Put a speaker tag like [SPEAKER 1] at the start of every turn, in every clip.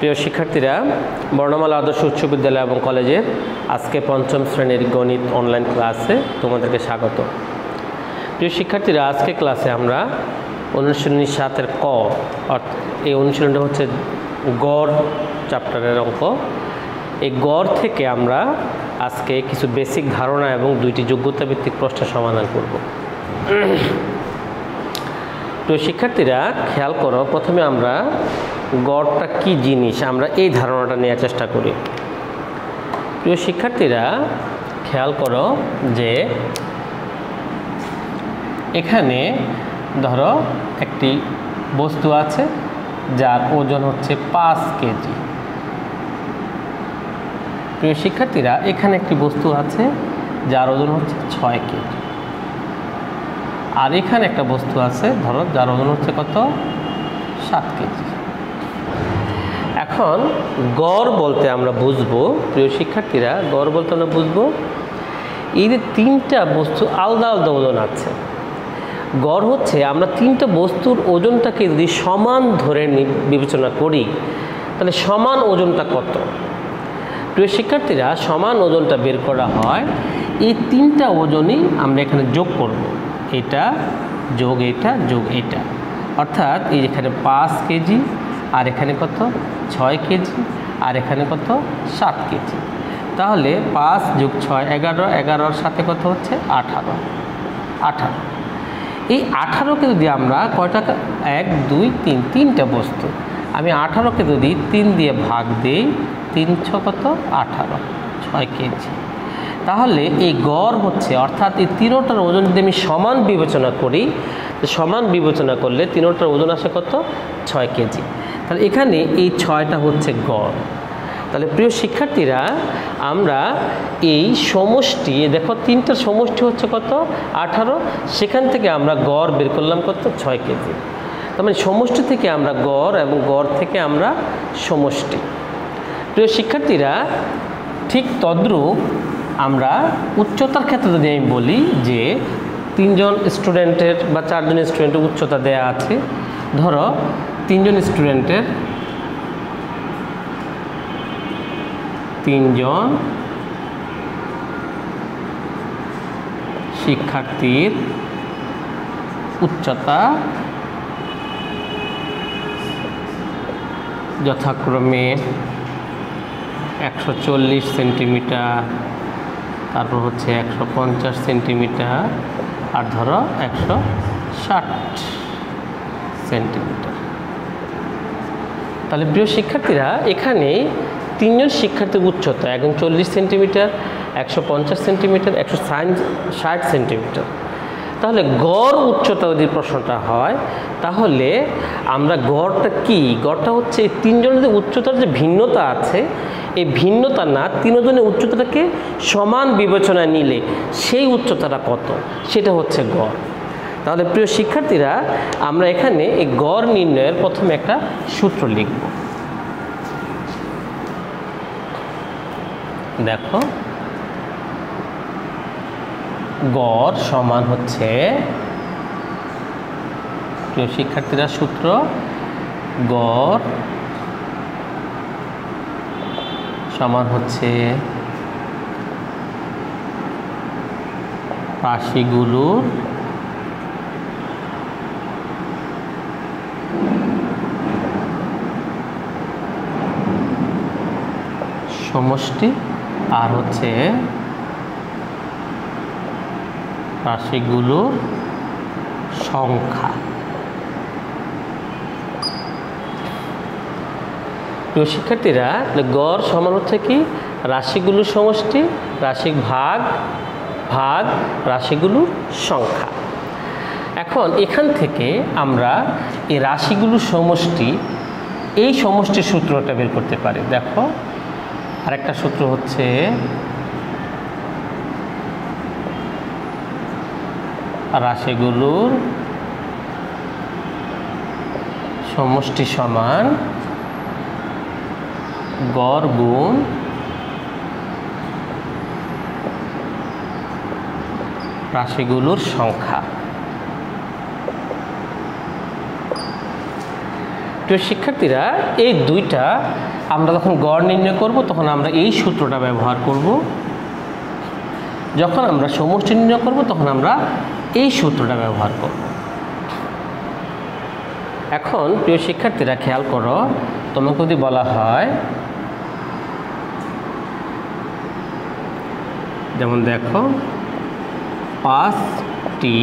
[SPEAKER 1] প্রিয় শিক্ষার্থীরা, বর্ণমালা আদর্শ উচ্চ বিদ্যালয় এবং কলেজের আজকে পঞ্চম শ্রেণীর গণিত অনলাইন ক্লাসে তোমাদেরকে স্বাগত। প্রিয় শিক্ষার্থীরা, আজকে ক্লাসে আমরা অনুশীলনী 7-এর ক অর্থাৎ এই অনুশীলনটা হচ্ছে গড় চ্যাপ্টারের অঙ্ক। এই গড় থেকে আমরা আজকে কিছু বেসিক ধারণা এবং 2টি যোগ্যতা ভিত্তিক প্রশ্নের সমাধান করব। তো শিক্ষার্থীরা খেয়াল করো, প্রথমে আমরা গড়টা কি জিনিস আমরা এই ধারণাটা নেওয়ার চেষ্টা করি। প্রিয় শিক্ষার্থীরা খেয়াল করো যে এখানে ধরো একটি বস্তু আছে যার ওজন হচ্ছে 5 কেজি। প্রিয় শিক্ষার্থীরা, এখানে একটি বস্তু আছে যার ওজন হচ্ছে 6 কেজি, আর এখানে একটা বস্তু আছে ধরো যার ওজন হচ্ছে কত, 7 কেজি। এখন গড় বলতে আমরা বুঝবো, প্রিয় শিক্ষার্থীরা, গড় বলতে আমরা বুঝবো এই যে 3টা বস্তু আলাদা আলাদা ওজন আছে। গড় হচ্ছে আমরা 3টা বস্তুর ওজনটাকে যদি সমান ধরে বিবেচনা করি তাহলে সমান ওজনটা কত। প্রিয় শিক্ষার্থীরা, সমান ওজনটা বের করা হয় এই 3টা ওজনই আমরা এখানে যোগ করব। এটা যোগ এটা যোগ এটা, অর্থাৎ এই যেখানে 5 কেজি আর এখানে কত 6 কেজি আর এখানে কত 7 কেজি। তাহলে 5 যোগ 6 11, 11-র সাথে কত হচ্ছে 18। এই 18কে যদি আমরা কয়টা 1 2 3 3টা বস্তু, আমি 18কে যদি 3 দিয়ে ভাগ দিই 3 কত 18, 6 কেজি। তাহলে এই গড় হচ্ছে, অর্থাৎ এই 3টার ওজন যদি আমি সমান বিবেচনা করি, সমান বিবেচনা করলে 3টার ওজন আসে কত 6 কেজি। তাহলে এখানে এই 6টা হচ্ছে গড়। তাহলে প্রিয় শিক্ষার্থীরা, আমরা এই সমষ্টি দেখো 3টার সমষ্টি হচ্ছে কত 18, সেখান থেকে আমরা গড় বের করলাম কত 6 কেজি। তার মানে সমষ্টি থেকে আমরা গড় এবং গড় থেকে আমরা সমষ্টি। প্রিয় শিক্ষার্থীরা, ঠিক তদ্রূপ আমরা উচ্চতার ক্ষেত্রে যদি আমি বলি যে 3 জন স্টুডেন্টের বা 4 জন স্টুডেন্টের উচ্চতা দেয়া আছে, ধরো 3 জন স্টুডেন্টের 3 জন শিক্ষার্থীর উচ্চতা যথাক্রমে 140 সেন্টিমিটার, তারপর হচ্ছে 150 সেন্টিমিটার আর ধরো 160 সেন্টিমিটার। তাহলে প্রিয় শিক্ষার্থীরা, এখানে 3 জন শিক্ষার্থীর উচ্চতা, একজন 40 সেন্টিমিটার, 150 সেন্টিমিটার, 160 সেন্টিমিটার। তাহলে গড় উচ্চতা যদি প্রশ্নটা হয় তাহলে আমরা গড়টা কি, গড়টা হচ্ছে এই 3 জনের যে উচ্চতার যে ভিন্নতা আছে, এই ভিন্নতা না 3 জনের উচ্চতাটাকে সমান বিবেচনায় নিলে সেই উচ্চতাটা কত, সেটা হচ্ছে গড়। তাহলে প্রিয় শিক্ষার্থীরা, আমরা এখানে এই গড় নির্ণয়ের প্রথমে একটা সূত্র লিখব। দেখো, গড় সমান হচ্ছে, প্রিয় শিক্ষার্থীরা, সূত্র গড় সমান হচ্ছে রাশিগুলোর সমষ্টি আর হচ্ছে রাশিগুলোর সংখ্যা। প্রিয় শিক্ষার্থীরা, গড় সমান হচ্ছে কি রাশিগুলোর সমষ্টি, রাশি ভাগ ভাগ রাশিগুলোর সংখ্যা। এখন এখান থেকে আমরা এই রাশিগুলোর সমষ্টি, এই সমষ্টির সূত্রটা বের করতে পারি। দেখো, আরেকটা সূত্র হচ্ছে রাশিগুলোর সমষ্টি সমান গড় গুণ রাশিগুলোর সংখ্যা। প্রিয় শিক্ষার্থীরা, এই দুইটা আমরা যখন গড় নির্ণয় করব তখন আমরা এই সূত্রটা ব্যবহার করব, যখন আমরা সমষ্টি নির্ণয় করব তখন আমরা এই সূত্রটা ব্যবহার করব। এখন প্রিয় শিক্ষার্থীরা খেয়াল করো, তোমাকে যদি বলা হয়, যেমন দেখো 5টি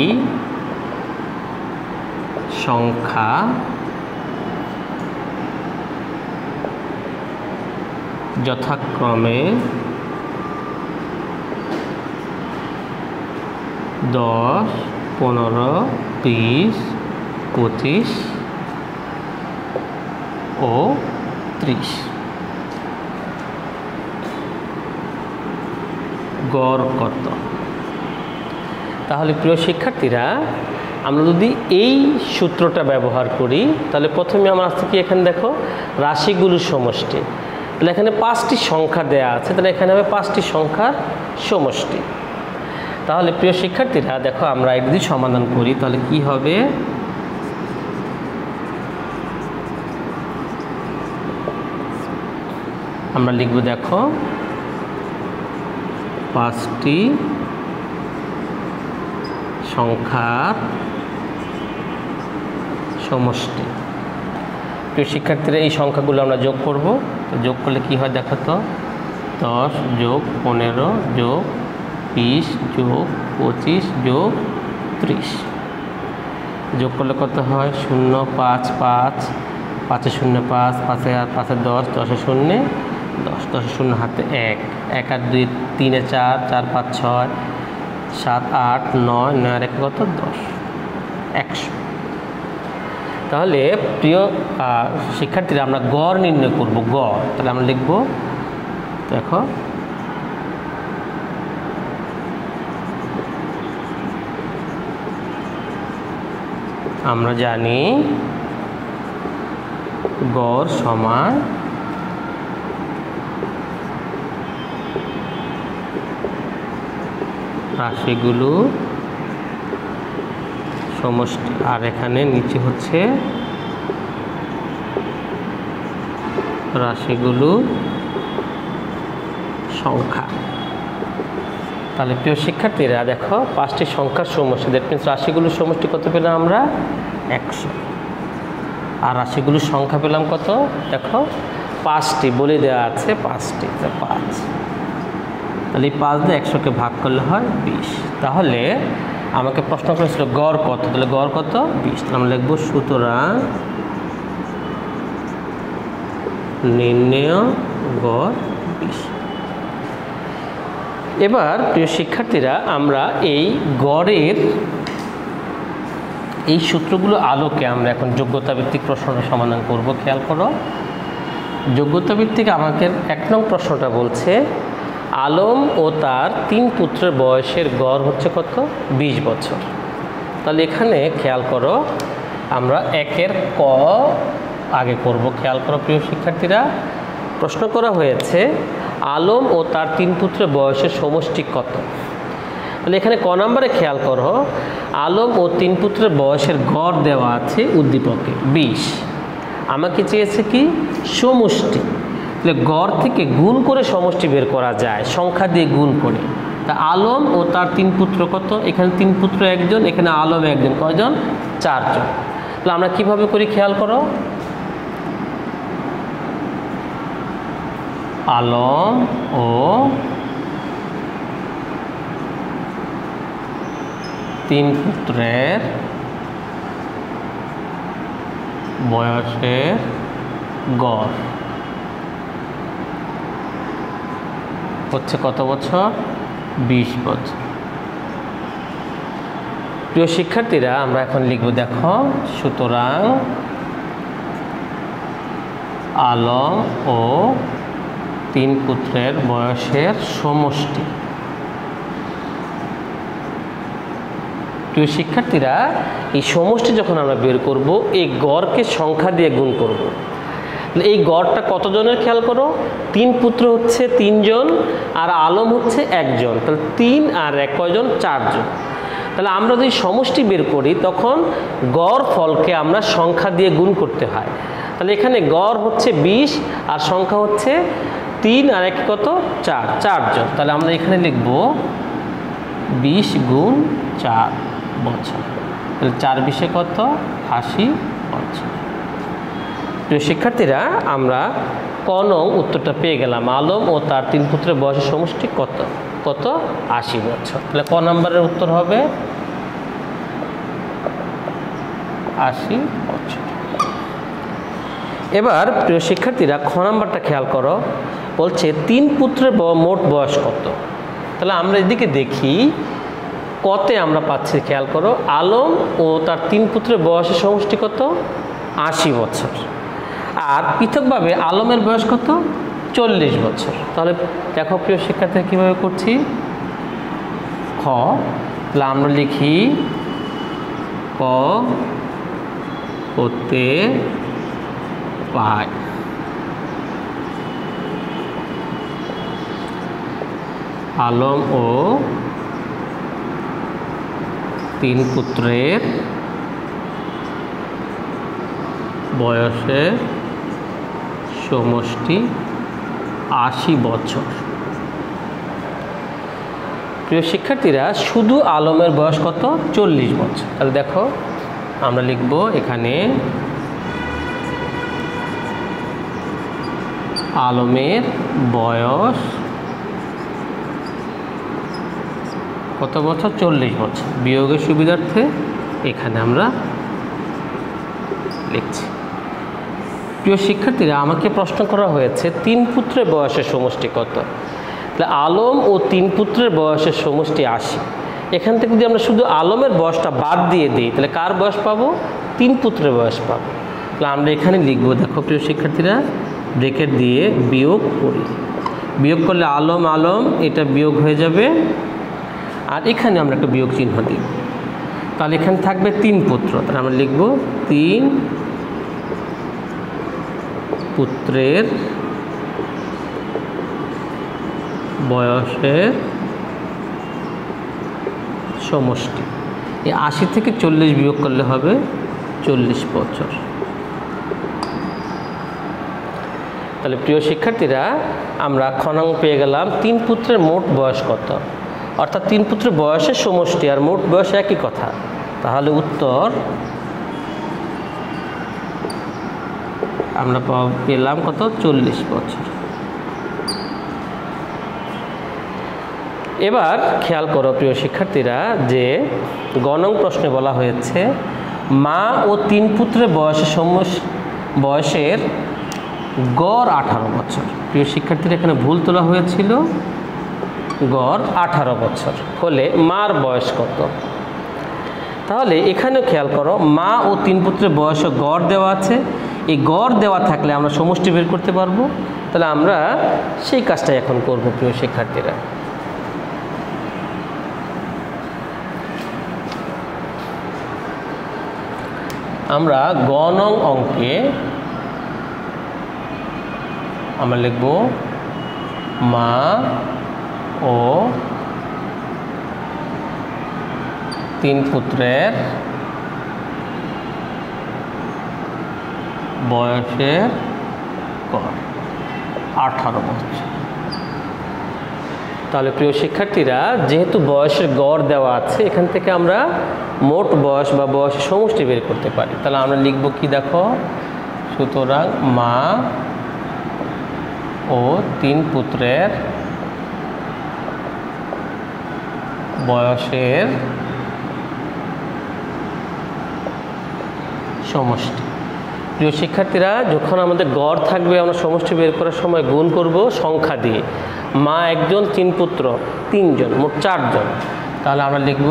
[SPEAKER 1] সংখ্যা যথাক্রমে 10, 15, 20, 25 ও 30 গড় কত? তাহলে প্রিয় শিক্ষার্থীরা, আমরা যদি এই সূত্রটা ব্যবহার করি তাহলে প্রথমে আমরা আজকে কি এখানে দেখো রাশিগুলোর সমষ্টি, তাহলে এখানে 5টি সংখ্যা দেয়া আছে, তাহলে এখানে হবে 5টি সংখ্যার সমষ্টি। তাহলে প্রিয় শিক্ষার্থীরা দেখো, আমরা এটা যদি সমাধান করি তাহলে কি হবে, আমরা লিখব দেখো 5টি সংখ্যার সমষ্টি। প্রিয় শিক্ষার্থীরা, এই সংখ্যাগুলো আমরা যোগ করব, তো যোগ করলে কি হয় দেখো তো, 10 যোগ 15 যোগ 20 যোগ 25 যোগ 30 যোগ করলে কত হয়, 0, 5, 5, 5 0, 5, 5 আর 5 10, 10 0, 10, 10 0 হাতে 1, 1 আর 2 3 4, 4 5 6, 7 8 9, 9 আর 1 কত, 10, 100। তাহলে প্রিয় শিক্ষার্থীরা, আমরা গড় নির্ণয় করব, গড়। তাহলে আমরা লিখব দেখো আমরা জানি গড় সমান রাশিগুলো সমষ্টি, আর এখানে নিচে হচ্ছে রাশিগুলো সংখ্যা। তাহলে প্রিয় শিক্ষার্থীরা দেখো, 5টি সংখ্যার সমষ্টি, দ্যাট মিনস রাশিগুলোর সমষ্টি কত পেলাম আমরা, 100। আর রাশিগুলোর সংখ্যা পেলাম কত, দেখো 5টি বলে দেওয়া আছে, 5টি, 5। তাহলে এই 5 দিয়ে 100কে ভাগ করলে হয় 20। তাহলে আমাকে প্রশ্ন করেছিল গড় কত, তাহলে গড় কত, 20। আমরা লিখব সুতরাং নির্ণেয় গড় 20। এবার প্রিয় শিক্ষার্থীরা, আমরা এই গড়ের এই সূত্রগুলো আলোকে আমরা এখন যোগ্যতা ভিত্তিক প্রশ্নটা সমাধান করব। খেয়াল করো, যোগ্যতা ভিত্তিক আমাকে 1 নং প্রশ্নটা বলছে, আলম ও তার 3 পুত্রের বয়সের গড় হচ্ছে কত, 20 বছর। তাহলে এখানে খেয়াল করো, আমরা 1-এর ক আগে করব। খেয়াল করো প্রিয় শিক্ষার্থীরা, প্রশ্ন করা হয়েছে আলম ও তার 3 পুত্রের বয়সের সমষ্টি কত। তাহলে এখানে ক নম্বরে খেয়াল করো, আলম ও 3 পুত্রের বয়সের গড় দেওয়া আছে উদ্দীপকে 20। আমাকে চেয়েছে কি, সমষ্টি। তাহলে গড় থেকে গুণ করে সমষ্টি বের করা যায়, সংখ্যা দিয়ে গুণ করে। তা আলম ও তার 3 পুত্র কত, এখানে 3 পুত্র 1 জন, এখানে আলম 1 জন, কয়জন, 4 জন। তাহলে আমরা কিভাবে করি খেয়াল করো, আলম ও 3 পুত্রের বয়সের গড় হচ্ছে কত বছর, 20 বছর। প্রিয় শিক্ষার্থীরা, আমরা এখন লিখব দেখো, সুতরাং আলম ও 3 পুত্রের বয়সের সমষ্টি। প্রিয় শিক্ষার্থীরা, এই সমষ্টি যখন আমরা বের করব, এই গড়কে সংখ্যা দিয়ে গুণ করব। এই গড়টা কতজনের খেয়াল করো, 3 পুত্র হচ্ছে 3 জন, আর আলম হচ্ছে 1 জন। তাহলে 3 আর 1 কয়জন, 4 জন। তাহলে আমরা যদি সমষ্টি বের করি তখন গড় ফলকে আমরা সংখ্যা দিয়ে গুণ করতে হয়। তাহলে এখানে গড় হচ্ছে 20 আর সংখ্যা হচ্ছে 3 আর 1 কত 4, 4 জন। তাহলে আমরা এখানে লিখব 20 গুণ 4 বছর। তাহলে 4 20 কত 80 বছর। প্রিয় শিক্ষার্থীরা, আমরা ক নং উত্তরটা পেয়ে গেলাম। আলম ও তার 3 পুত্রের বয়সের সমষ্টি কত? কত 80 বছর। তাহলে ক নম্বরের উত্তর হবে 80 বছর। এবার প্রিয় শিক্ষার্থীরা, খ নাম্বারটা খেয়াল করো, বলছে 3 পুত্রের মোট বয়স কত। তাহলে আমরা এদিকে দেখি কতে আমরা পাচ্ছি, খেয়াল করো, আলম ও তার 3 পুত্রের বয়সের সমষ্টি কত 80 বছর। আর পৃথকভাবে আলমের বয়স কত 40 বছর। তাহলে দেখো প্রিয় শিক্ষার্থীরা কীভাবে করছি। খ, তাহলে আমরা লিখি ক হতে পায় আলম ও 3 পুত্রের বয়সের সমষ্টি 80 বছর। প্রিয় শিক্ষার্থীরা, শুধু আলমের বয়স কত 40 বছর। তাহলে দেখো আমরা লিখব এখানে আলমের বয়স কত বছর 40 বছর। বিয়োগের সুবিধার্থে এখানে আমরা লিখছি। প্রিয় শিক্ষার্থীরা, আমাকে প্রশ্ন করা হয়েছে 3 পুত্রের বয়সের সমষ্টি কত। তাহলে আলম ও 3 পুত্রের বয়সের সমষ্টি 80। এখান থেকে যদি আমরা শুধু আলমের বয়সটা বাদ দিয়ে দিই, তাহলে কার বয়স পাবো 3 পুত্রের বয়স পাবো। তাহলে আমরা এখানে লিখবো, দেখো প্রিয় শিক্ষার্থীরা, ব্রেকেট দিয়ে বিয়োগ করি। বিয়োগ করলে আলম আলম এটা বিয়োগ হয়ে যাবে, আর এখানে আমরা একটা বিয়োগ চিহ্ন দিই। তাহলে এখানে থাকবে 3 পুত্র। তাহলে আমরা লিখব 3 পুত্রের বয়সের সমষ্টি। এই 80 থেকে 40 বিয়োগ করলে হবে 40 বছর। তাহলে প্রিয় শিক্ষার্থীরা, আমরা খ নং পেয়ে গেলাম 3 পুত্রের মোট বয়স কত, অর্থাৎ 3 পুত্রের বয়সের সমষ্টি আর মোট বয়স একই কথা। তাহলে উত্তর আমরা পেলাম কত 40 বছর। এবার খেয়াল করো প্রিয় শিক্ষার্থীরা, যে গ নং প্রশ্নে বলা হয়েছে মা ও 3 পুত্রের বয়সের গড় 18 বছর। প্রিয় শিক্ষার্থীরা, এখানে ভুল তোলা হয়েছিল, গড় 18 বছর হলে মার বয়স কত। তাহলে এখানেও খেয়াল করো, মা ও 3 পুত্রের বয়স গড় দেওয়া আছে। এই গড় দেওয়া থাকলে আমরা সমষ্টি বের করতে পারবো। তাহলে আমরা সেই কাজটাই এখন করব প্রিয় শিক্ষার্থীরা। আমরা গ নং অঙ্কে আমরা লিখব মা ও 3 পুত্রের বয়সের গড় 18 বছর। তাহলে প্রিয় শিক্ষার্থীরা, যেহেতু বয়সের গড় দেওয়া আছে, এখান থেকে আমরা মোট বয়স বা বয়সের সমষ্টি বের করতে পারি। তাহলে আমরা লিখব কি, দেখো, সুতরাং মা ও 3 পুত্রের বয়সের সমষ্টি। প্রিয় শিক্ষার্থীরা, যখন আমাদের গড় থাকবে, আমরা সমষ্টি বের করার সময় গুণ করব সংখ্যা দিয়ে। মা একজন, 3 পুত্র 3 জন, মোট 4 জন। তাহলে আমরা লিখব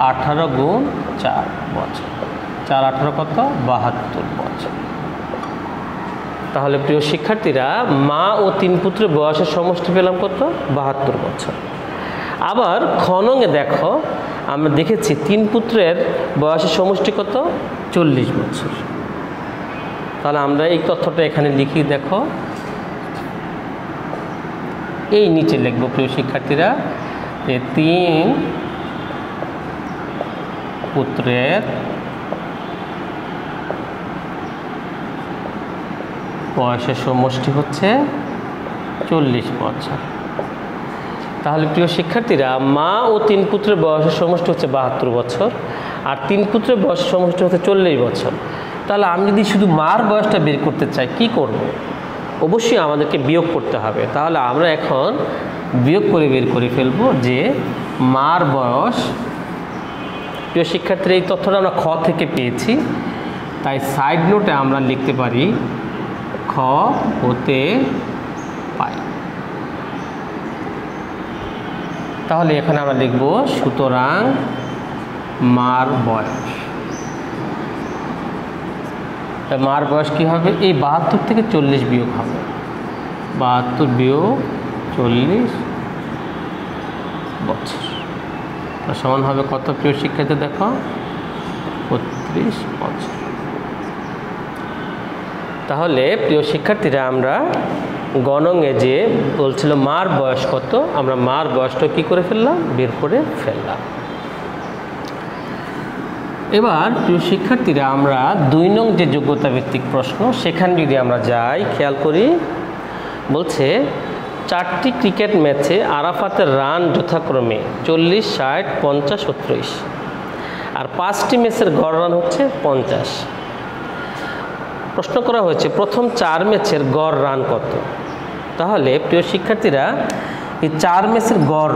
[SPEAKER 1] 18 গুণ 4 বছর। 4 18 কত 72 বছর। তাহলে প্রিয় শিক্ষার্থীরা, মা ও 3 পুত্রের বয়সের সমষ্টি পেলাম কত 72 বছর। আবার খ নংয়ে দেখো, আমরা দেখেছি 3 পুত্রের বয়সের সমষ্টি কত 40 বছর। তাহলে আমরা এই তথ্যটা এখানে লিখি, দেখো, এই নিচে লিখব প্রিয় শিক্ষার্থীরা, যে 3 পুত্রের বয়সের সমষ্টি হচ্ছে 40 বছর। তাহলে প্রিয় শিক্ষার্থীরা, মা ও 3 পুত্রের বয়সের সমষ্টি হচ্ছে 72 বছর, আর 3 পুত্রের বয়সের সমষ্টি হচ্ছে 40 বছর। তাহলে আমি যদি শুধু মার বয়সটা বের করতে চাই, কি করব? অবশ্যই আমাদেরকে বিয়োগ করতে হবে। তাহলে আমরা এখন বিয়োগ করে বের করে ফেলবো যে মার বয়স। প্রিয় শিক্ষার্থীরা, এই তথ্যটা আমরা খ থেকে পেয়েছি, তাই সাইড নোটে আমরা লিখতে পারি খ হতে পাই। তাহলে এখানে আমরা লিখব সুতরাং মার বয়স। মার বয়স কি হবে? এই 72 থেকে 40 বিয়োগ হবে, 72 বিয়োগ 40 বছর সমান হবে কত প্রিয় শিক্ষার্থী? দেখো 32 বছর। তাহলে প্রিয় শিক্ষার্থীরা, আমরা গণঙে যে বলছিল মার বয়স কত, আমরা মার বয়সটা কি করে ফেললাম? বের করে ফেললাম। এবার প্রিয় শিক্ষার্থীরা, আমরা 2 নং যে যোগ্যতা ভিত্তিক প্রশ্ন, সেখানে যদি আমরা যাই, খেয়াল করি, বলছে 4টি ক্রিকেট ম্যাচে আরাফাতের রান যথাক্রমে 40, 60, 50, 37, আর 5টি ম্যাচের গড় রান হচ্ছে 50। প্রশ্ন করা হয়েছে প্রথম 4 ম্যাচের গড় রান কত। তাহলে প্রিয় শিক্ষার্থীরা, এই 4 ম্যাচের গড়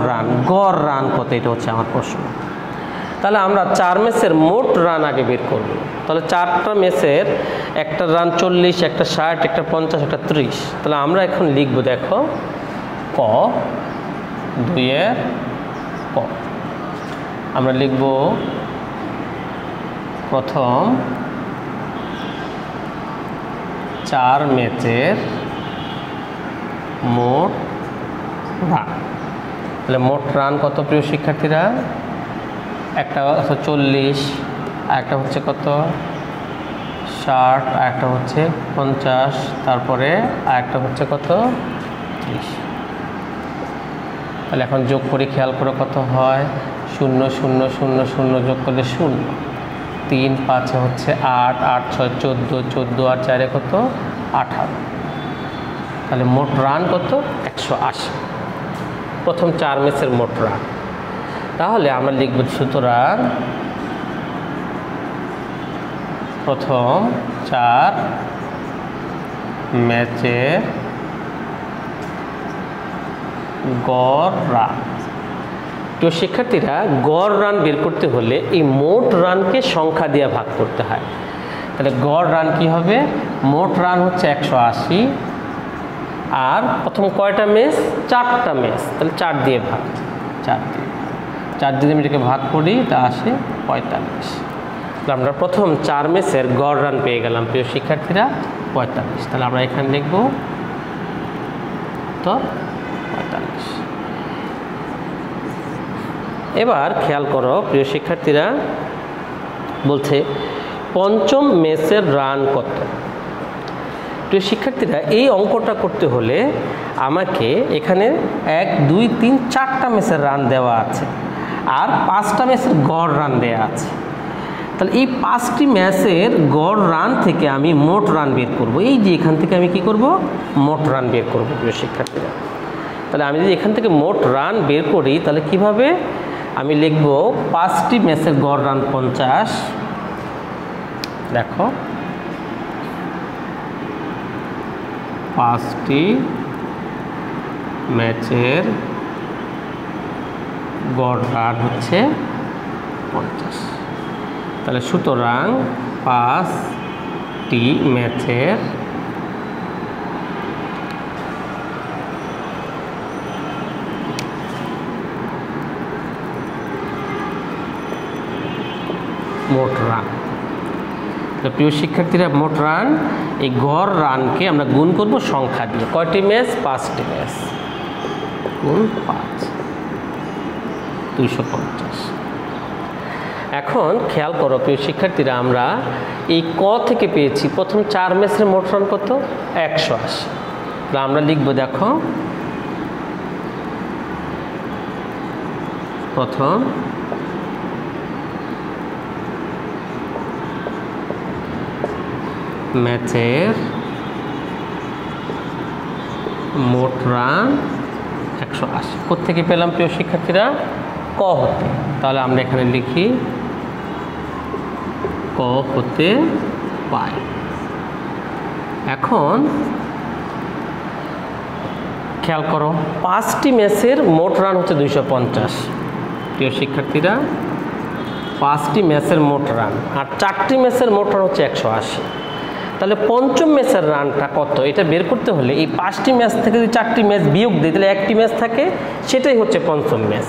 [SPEAKER 1] রান কত, এটা হচ্ছে আমার প্রশ্ন। তাহলে আমরা 4 ম্যাচের মোট রান আগে বের করব। তাহলে 4টা ম্যাচের একটা রান 40, একটা 60, একটা 50, একটা 30। তাহলে আমরা এখন লিখব, দেখো ক 2 ক। আমরা লিখব প্রথম 4 ম্যাচের মোট রান। তাহলে মোট রান কত প্রিয় শিক্ষার্থীরা? একটা 40, আর একটা হচ্ছে কত 60, আর একটা হচ্ছে 50, তারপরে আর একটা হচ্ছে কত 30। তাহলে এখন যোগ করে খেয়াল করে কত হয়? 0 0 0 0 যোগ করলে 0, 3 5 হচ্ছে 8, 8 6 14, 14 আর 4 কত 18। তাহলে মোট রান কত? 180। প্রথম 4 ম্যাচের মোট রান। তাহলে আমরা লিখব সুতরাং প্রথম 4 ম্যাচের গড় রান। তো শিক্ষার্থীরা, গড় রান বের করতে হলে এই মোট রানকে সংখ্যা দিয়ে ভাগ করতে হয়। তাহলে গড় রান কি হবে? মোট রান হচ্ছে 180, আর প্রথম কয়টা ম্যাচ? 4টা ম্যাচ। তাহলে 4 দিয়ে ভাগ, 4 দিয়ে আমি এটাকে ভাগ করি, তা আসে 45। তাহলে আমরা প্রথম 4 ম্যাচের গড় রান পেয়ে গেলাম প্রিয় শিক্ষার্থীরা, 45। তাহলে আমরা এখানে লিখব তো 45। এবার খেয়াল করো প্রিয় শিক্ষার্থীরা, বলছে পঞ্চম ম্যাচের রান কত। প্রিয় শিক্ষার্থীরা, এই অঙ্কটা করতে হলে আমাকে এখানে 1 2 3 4টা ম্যাচের রান দেওয়া আছে, আর 5টা ম্যাচের গড় রান দেওয়া আছে। তাহলে এই 5টি ম্যাচের গড় রান থেকে আমি মোট রান বের করব। এই যে এখান থেকে আমি কি করব? মোট রান বের করব প্রিয় শিক্ষার্থীরা। তাহলে আমি যদি এখান থেকে মোট রান বের করি, তাহলে কিভাবে? আমি লিখব 5টি ম্যাচের গড় রান 50। দেখো 5টি ম্যাচের গড় রান হচ্ছে 50। তাহলে সুতরাং 5টি ম্যাচের মোট রান। তো প্রিয় শিক্ষার্থীরা, মোট রান, এই গড় রানকে আমরা গুণ করব সংখ্যা দিয়ে। কয়টি ম্যাচ? 5টি ম্যাচ, গুণ 5, 250। এখন খেয়াল করো প্রিয় শিক্ষার্থীরা, আমরা এই ক থেকে পেয়েছি প্রথম 4 ম্যাচের মোট রান কত? 180। তাহলে আমরা লিখব, দেখো প্রথম ম্যাচের মোট রান 180। কোত্থেকে পেলাম প্রিয় শিক্ষার্থীরা? ক হতে। তাহলে আমরা এখানে লিখি ক হতে পাই। এখন খেয়াল করো, 5টি ম্যাচের মোট রান হচ্ছে 250। প্রিয় শিক্ষার্থীরা, 5টি ম্যাচের মোট রান আর 4টি ম্যাচের মোট রান হচ্ছে 180। তাহলে পঞ্চম ম্যাচের রানটা কত এটা বের করতে হলে এই 5টি ম্যাচ থেকে যদি 4টি ম্যাচ বিয়োগ দিই তাহলে 1টি ম্যাচ থাকে, সেটাই হচ্ছে পঞ্চম ম্যাচ।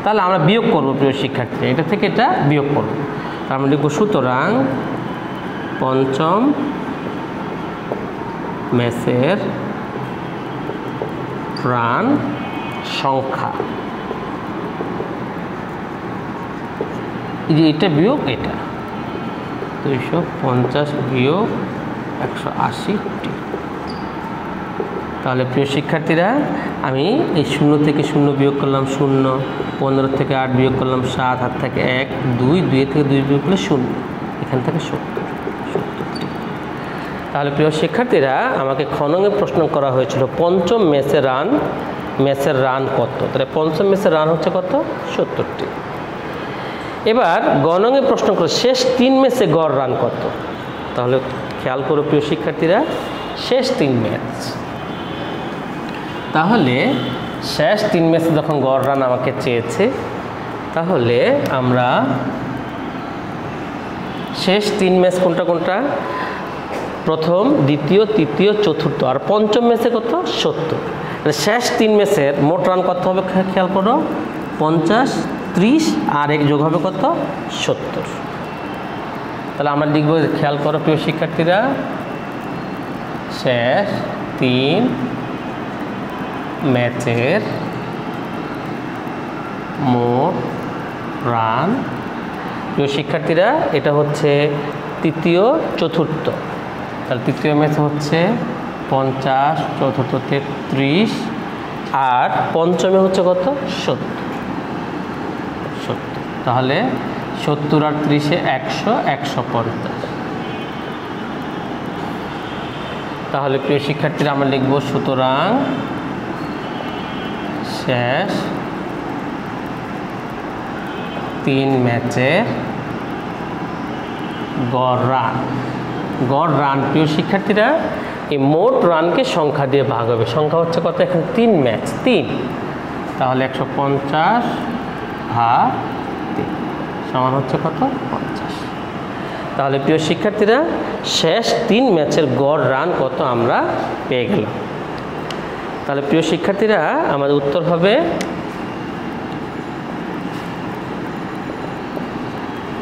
[SPEAKER 1] তাহলে আমরা বিয়োগ করবো প্রিয় শিক্ষার্থী, এটা থেকে এটা বিয়োগ করবো। তার আমরা লিখব সুতরাং পঞ্চম ম্যাচের রান সংখ্যা, এটা বিয়োগ এটা 250 বিয়োগ 180টি। তাহলে প্রিয় শিক্ষার্থীরা, আমি এই 0 থেকে 0 বিয়োগ করলাম 0, 15 থেকে 8 বিয়োগ করলাম 7, 8 থেকে 1, 2, 2 থেকে 2 বিয়োগ করলে 0, এখান থেকে 70টি। তাহলে প্রিয় শিক্ষার্থীরা, আমাকে খননে প্রশ্ন করা হয়েছিল পঞ্চম ম্যাচের রান কত। তাহলে পঞ্চম ম্যাচের রান হচ্ছে কত? 70টি। এবার গণনে প্রশ্ন করে শেষ 3 ম্যাচে গড় রান কত। তাহলে খেয়াল করো প্রিয় শিক্ষার্থীরা, শেষ 3 ম্যাচ, তাহলে শেষ 3 ম্যাচে যখন গড় রান আমাকে চেয়েছে, তাহলে আমরা শেষ 3 ম্যাচ কোনটা কোনটা? প্রথম, দ্বিতীয়, তৃতীয়, চতুর্থ আর পঞ্চম ম্যাচে কত? 70। শেষ 3 ম্যাচের মোট রান কত হবে খেয়াল করো, 50, 30 আর 1 যোগ হবে কত? 70। তাহলে আমরা লিখব, খেয়াল করো প্রিয় শিক্ষার্থীরা, শেষ 3 ম্যাচের মোট রান। প্রিয় শিক্ষার্থীরা, এটা হচ্ছে তৃতীয়, চতুর্থ। তাহলে তৃতীয় ম্যাচ হচ্ছে 50, চতুর্থতে 30 আর পঞ্চমে হচ্ছে কত? 70। তাহলে 70 আর 30-এ 100, 150। তাহলে প্রিয় শিক্ষার্থীরা, আমরা লিখব সুতরাং শেষ 3 ম্যাচের গড় রান। প্রিয় শিক্ষার্থীরা, এই মোট রানকে সংখ্যা দিয়ে ভাগ হবে। সংখ্যা হচ্ছে কত? এখানে 3 ম্যাচ, 3। তাহলে 150 ভাগ 3 সমান হচ্ছে কত? 50। তাহলে প্রিয় শিক্ষার্থীরা, শেষ 3 ম্যাচের গড় রান কত আমরা পেয়ে গেলাম। তাহলে প্রিয় শিক্ষার্থীরা, আমাদের উত্তর হবে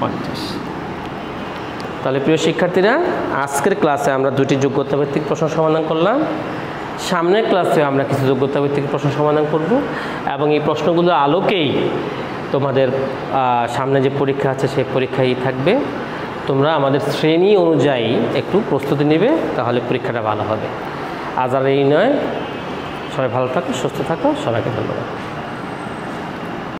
[SPEAKER 1] 50। তাহলে প্রিয় শিক্ষার্থীরা, আজকের ক্লাসে আমরা 2টি যোগ্যতা ভিত্তিক প্রশ্ন সমাধান করলাম। সামনের ক্লাসে আমরা কিছু যোগ্যতা ভিত্তিক প্রশ্ন সমাধান করব এবং এই প্রশ্নগুলোর আলোকেই তোমাদের সামনে যে পরীক্ষা আছে সেই পরীক্ষাই থাকবে। তোমরা আমাদের শ্রেণী অনুযায়ী একটু প্রস্তুতি নেবে, তাহলে পরীক্ষাটা ভালো হবে। আজ আর এই নয়, সবাই ভালো থাকো, সুস্থ থাকো, সবাইকে ধন্যবাদ।